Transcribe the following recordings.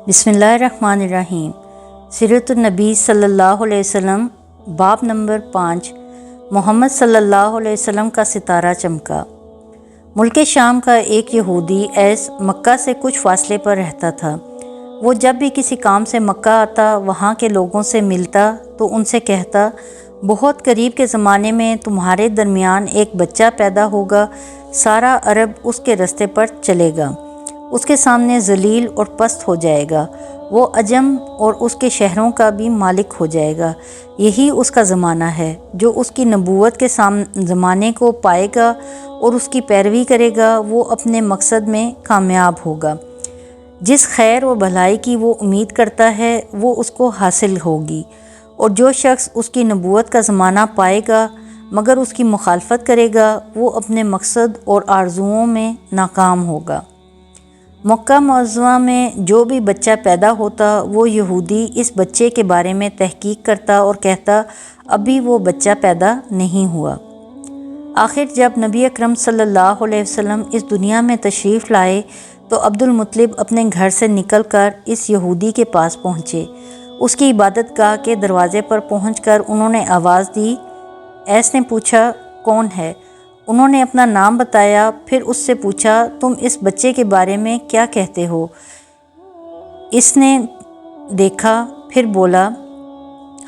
بسم اللہ الرحمن الرحیم۔ سیرت النبی صلی اللہ علیہ وسلم، باب نمبر 5۔ محمد صلی اللہ علیہ وسلم کا ستارہ چمکا۔ ملک شام کا ایک یہودی ایس مکہ سے کچھ فاصلے پر رہتا تھا۔ وہ جب بھی کسی کام سے مکہ آتا، وہاں کے لوگوں سے ملتا تو ان سے کہتا، بہت قریب کے زمانے میں تمہارے درمیان ایک بچہ پیدا ہوگا، سارا عرب اس کے رستے پر چلے گا، اس کے سامنے ذلیل اور پست ہو جائے گا، وہ عجم اور اس کے شہروں کا بھی مالک ہو جائے گا۔ یہی اس کا زمانہ ہے۔ جو اس کی نبوت کے زمانے کو پائے گا اور اس کی پیروی کرے گا، وہ اپنے مقصد میں کامیاب ہوگا۔ جس خیر و بھلائی کی وہ امید کرتا ہے، وہ اس کو حاصل ہوگی، اور جو شخص اس کی نبوت کا زمانہ پائے گا مگر اس کی مخالفت کرے گا، وہ اپنے مقصد اور آرزوؤں میں ناکام ہوگا۔ مکہ معظمہ میں جو بھی بچہ پیدا ہوتا، وہ یہودی اس بچے کے بارے میں تحقیق کرتا اور کہتا، ابھی وہ بچہ پیدا نہیں ہوا۔ آخر جب نبی اکرم صلی اللہ علیہ وسلم اس دنیا میں تشریف لائے تو عبد المطلب اپنے گھر سے نکل کر اس یہودی کے پاس پہنچے۔ اس کی عبادت گاہ کے دروازے پر پہنچ کر انہوں نے آواز دی۔ ایس نے پوچھا، کون ہے؟ انہوں نے اپنا نام بتایا، پھر اس سے پوچھا، تم اس بچے کے بارے میں کیا کہتے ہو؟ اس نے دیکھا، پھر بولا،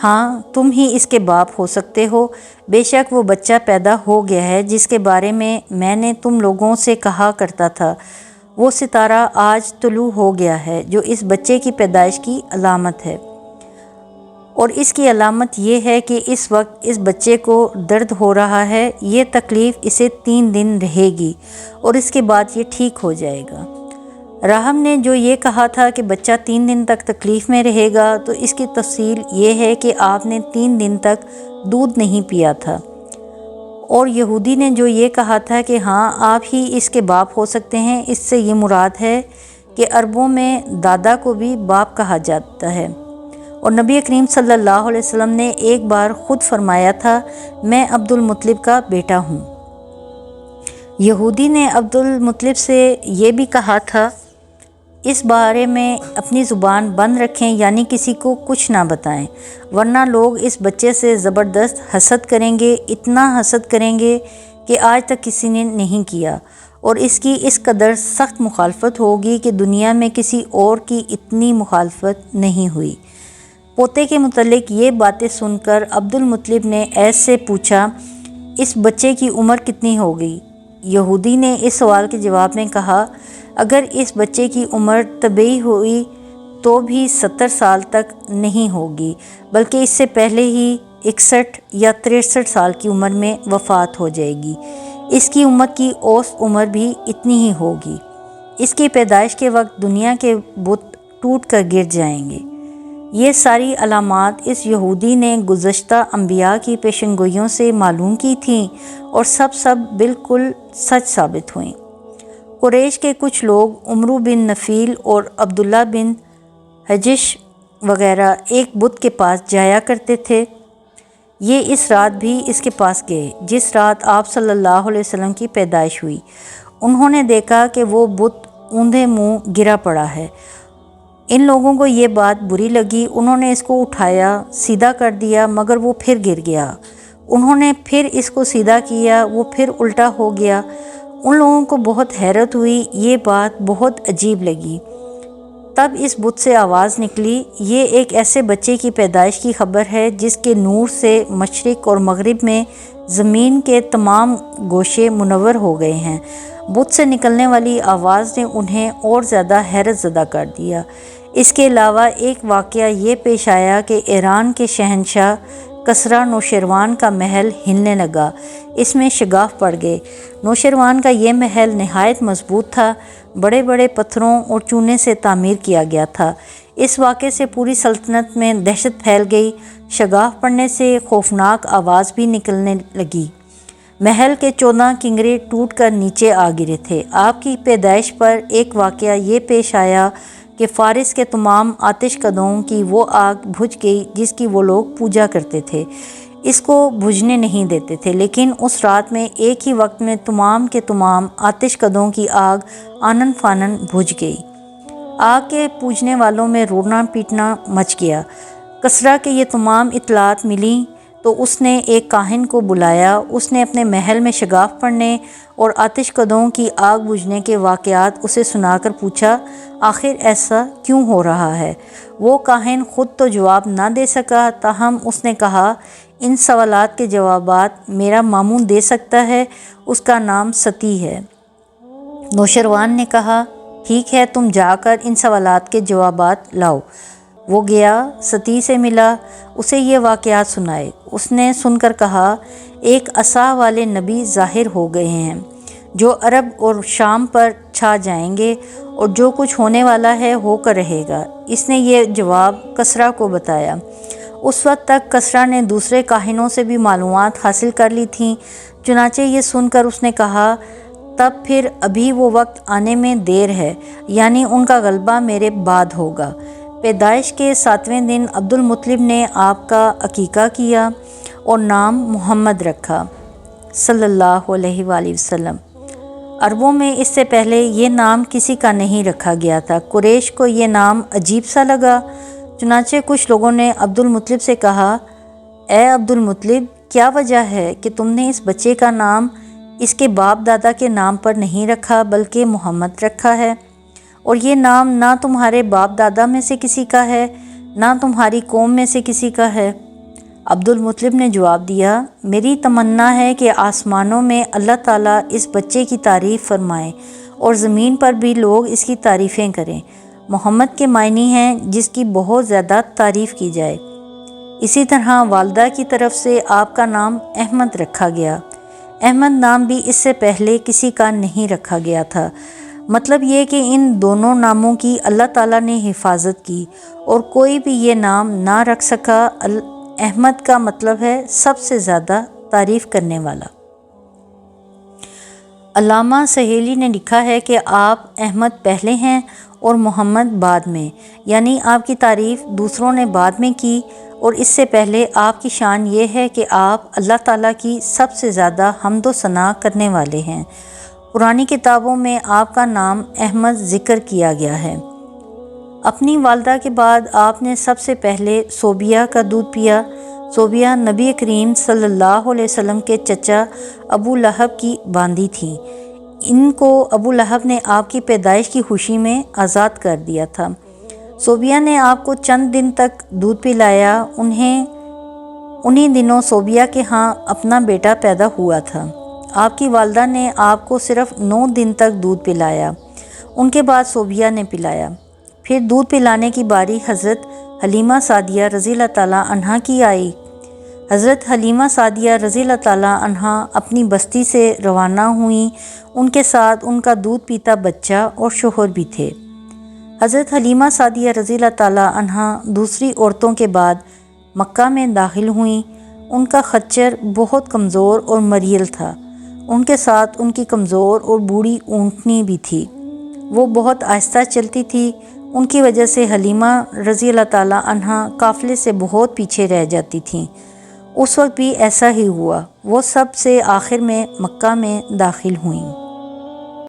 ہاں تم ہی اس کے باپ ہو سکتے ہو۔ بے شک وہ بچہ پیدا ہو گیا ہے جس کے بارے میں نے تم لوگوں سے کہا کرتا تھا۔ وہ ستارہ آج طلوع ہو گیا ہے جو اس بچے کی پیدائش کی علامت ہے، اور اس کی علامت یہ ہے کہ اس وقت اس بچے کو درد ہو رہا ہے۔ یہ تکلیف اسے 3 دن رہے گی اور اس کے بعد یہ ٹھیک ہو جائے گا۔ راہب نے جو یہ کہا تھا کہ بچہ 3 دن تک تکلیف میں رہے گا، تو اس کی تفصیل یہ ہے کہ آپ نے 3 دن تک دودھ نہیں پیا تھا۔ اور یہودی نے جو یہ کہا تھا کہ ہاں آپ ہی اس کے باپ ہو سکتے ہیں، اس سے یہ مراد ہے کہ عربوں میں دادا کو بھی باپ کہا جاتا ہے، اور نبی کریم صلی اللہ علیہ وسلم نے ایک بار خود فرمایا تھا، میں عبد المطلب کا بیٹا ہوں۔ یہودی نے عبد المطلب سے یہ بھی کہا تھا، اس بارے میں اپنی زبان بند رکھیں، یعنی کسی کو کچھ نہ بتائیں، ورنہ لوگ اس بچے سے زبردست حسد کریں گے، اتنا حسد کریں گے کہ آج تک کسی نے نہیں کیا، اور اس کی اس قدر سخت مخالفت ہوگی کہ دنیا میں کسی اور کی اتنی مخالفت نہیں ہوئی۔ پوتے کے متعلق یہ باتیں سن کر عبد المطلب نے ایس سے پوچھا، اس بچے کی عمر کتنی ہوگی؟ یہودی نے اس سوال کے جواب میں کہا، اگر اس بچے کی عمر طبیعی ہوئی تو بھی 70 سال تک نہیں ہوگی، بلکہ اس سے پہلے ہی 61 یا 63 سال کی عمر میں وفات ہو جائے گی۔ اس کی امت کی اوسط عمر بھی اتنی ہی ہوگی۔ اس کی پیدائش کے وقت دنیا کے بت ٹوٹ کر گر جائیں گے۔ یہ ساری علامات اس یہودی نے گزشتہ انبیاء کی پیشن گوئیوں سے معلوم کی تھیں، اور سب بالکل سچ ثابت ہوئیں۔ قریش کے کچھ لوگ عمرو بن نفیل اور عبداللہ بن حجش وغیرہ ایک بت کے پاس جایا کرتے تھے۔ یہ اس رات بھی اس کے پاس گئے جس رات آپ صلی اللہ علیہ وسلم کی پیدائش ہوئی۔ انہوں نے دیکھا کہ وہ بت اوندھے منہ گرا پڑا ہے۔ ان لوگوں کو یہ بات بری لگی، انہوں نے اس کو اٹھایا، سیدھا کر دیا، مگر وہ پھر گر گیا۔ انہوں نے پھر اس کو سیدھا کیا، وہ پھر الٹا ہو گیا۔ ان لوگوں کو بہت حیرت ہوئی، یہ بات بہت عجیب لگی۔ تب اس بت سے آواز نکلی، یہ ایک ایسے بچے کی پیدائش کی خبر ہے جس کے نور سے مشرق اور مغرب میں زمین کے تمام گوشے منور ہو گئے ہیں۔ بت سے نکلنے والی آواز نے انہیں اور زیادہ حیرت زدہ کر دیا۔ اس کے علاوہ ایک واقعہ یہ پیش آیا کہ ایران کے شہنشاہ کسریٰ نوشیروان کا محل ہلنے لگا، اس میں شگاف پڑ گئے۔ نوشیروان کا یہ محل نہایت مضبوط تھا، بڑے بڑے پتھروں اور چونے سے تعمیر کیا گیا تھا۔ اس واقعے سے پوری سلطنت میں دہشت پھیل گئی، شگاف پڑنے سے خوفناک آواز بھی نکلنے لگی۔ محل کے 14 کنگرے ٹوٹ کر نیچے آ گرے تھے۔ آپ کی پیدائش پر ایک واقعہ یہ پیش آیا کہ فارس کے تمام آتش کدوں کی وہ آگ بجھ گئی جس کی وہ لوگ پوجا کرتے تھے، اس کو بجھنے نہیں دیتے تھے، لیکن اس رات میں ایک ہی وقت میں تمام کے تمام آتش کدوں کی آگ آنن فانن بجھ گئی۔ آگ کے پوجنے والوں میں رونا پیٹنا مچ گیا۔ کسریٰ کے یہ تمام اطلاعات ملیں تو اس نے ایک کاہن کو بلایا۔ اس نے اپنے محل میں شگاف پڑھنے اور آتش کدوں کی آگ بجھنے کے واقعات اسے سنا کر پوچھا، آخر ایسا کیوں ہو رہا ہے؟ وہ کاہن خود تو جواب نہ دے سکا، تاہم اس نے کہا، ان سوالات کے جوابات میرا ماموں دے سکتا ہے، اس کا نام ستی ہے۔ نوشروان نے کہا، ٹھیک ہے، تم جا کر ان سوالات کے جوابات لاؤ۔ وہ گیا، ستی سے ملا، اسے یہ واقعات سنائے۔ اس نے سن کر کہا، ایک عصا والے نبی ظاہر ہو گئے ہیں جو عرب اور شام پر چھا جائیں گے، اور جو کچھ ہونے والا ہے ہو کر رہے گا۔ اس نے یہ جواب کسریٰ کو بتایا۔ اس وقت تک کسریٰ نے دوسرے کاہنوں سے بھی معلومات حاصل کر لی تھیں، چنانچہ یہ سن کر اس نے کہا، تب پھر ابھی وہ وقت آنے میں دیر ہے، یعنی ان کا غلبہ میرے بعد ہوگا۔ پیدائش کے 7ویں دن عبدالمطلب نے آپ کا عقیقہ کیا اور نام محمد رکھا صلی اللہ علیہ وآلہ وسلم۔ عربوں میں اس سے پہلے یہ نام کسی کا نہیں رکھا گیا تھا۔ قریش کو یہ نام عجیب سا لگا، چنانچہ کچھ لوگوں نے عبدالمطلب سے کہا، اے عبدالمطلب، کیا وجہ ہے کہ تم نے اس بچے کا نام اس کے باپ دادا کے نام پر نہیں رکھا بلکہ محمد رکھا ہے؟ اور یہ نام نہ تمہارے باپ دادا میں سے کسی کا ہے، نہ تمہاری قوم میں سے کسی کا ہے۔ عبدالمطلب نے جواب دیا، میری تمنا ہے کہ آسمانوں میں اللہ تعالیٰ اس بچے کی تعریف فرمائے اور زمین پر بھی لوگ اس کی تعریفیں کریں۔ محمد کے معنی ہیں جس کی بہت زیادہ تعریف کی جائے۔ اسی طرح والدہ کی طرف سے آپ کا نام احمد رکھا گیا۔ احمد نام بھی اس سے پہلے کسی کا نہیں رکھا گیا تھا۔ مطلب یہ کہ ان دونوں ناموں کی اللہ تعالیٰ نے حفاظت کی اور کوئی بھی یہ نام نہ رکھ سکا۔ احمد کا مطلب ہے سب سے زیادہ تعریف کرنے والا۔ علامہ سہیلی نے لکھا ہے کہ آپ احمد پہلے ہیں اور محمد بعد میں، یعنی آپ کی تعریف دوسروں نے بعد میں کی، اور اس سے پہلے آپ کی شان یہ ہے کہ آپ اللہ تعالیٰ کی سب سے زیادہ حمد و ثنا کرنے والے ہیں۔ پرانی کتابوں میں آپ کا نام احمد ذکر کیا گیا ہے۔ اپنی والدہ کے بعد آپ نے سب سے پہلے صوبیہ کا دودھ پیا۔ صوبیہ نبی کریم صلی اللہ علیہ وسلم کے چچا ابو لہب کی باندی تھیں۔ ان کو ابو لہب نے آپ کی پیدائش کی خوشی میں آزاد کر دیا تھا۔ صوبیہ نے آپ کو چند دن تک دودھ پلایا۔ انہی دنوں صوبیہ کے ہاں اپنا بیٹا پیدا ہوا تھا۔ آپ کی والدہ نے آپ کو صرف 9 دن تک دودھ پلایا، ان کے بعد صوبیہ نے پلایا۔ پھر دودھ پلانے کی باری حضرت حلیمہ سعدیہ رضی اللہ تعالیٰ عنہا کی آئی۔ حضرت حلیمہ سعدیہ رضی اللہ تعالیٰ عنہا اپنی بستی سے روانہ ہوئیں۔ ان کے ساتھ ان کا دودھ پیتا بچہ اور شوہر بھی تھے۔ حضرت حلیمہ سعدیہ رضی اللہ تعالیٰ عنہا دوسری عورتوں کے بعد مکہ میں داخل ہوئیں۔ ان کا خچر بہت کمزور اور مریل تھا۔ ان کے ساتھ ان کی کمزور اور بوڑھی اونٹنی بھی تھی، وہ بہت آہستہ چلتی تھی۔ ان کی وجہ سے حلیمہ رضی اللہ تعالیٰ عنہا قافلے سے بہت پیچھے رہ جاتی تھیں۔ اس وقت بھی ایسا ہی ہوا، وہ سب سے آخر میں مکہ میں داخل ہوئیں۔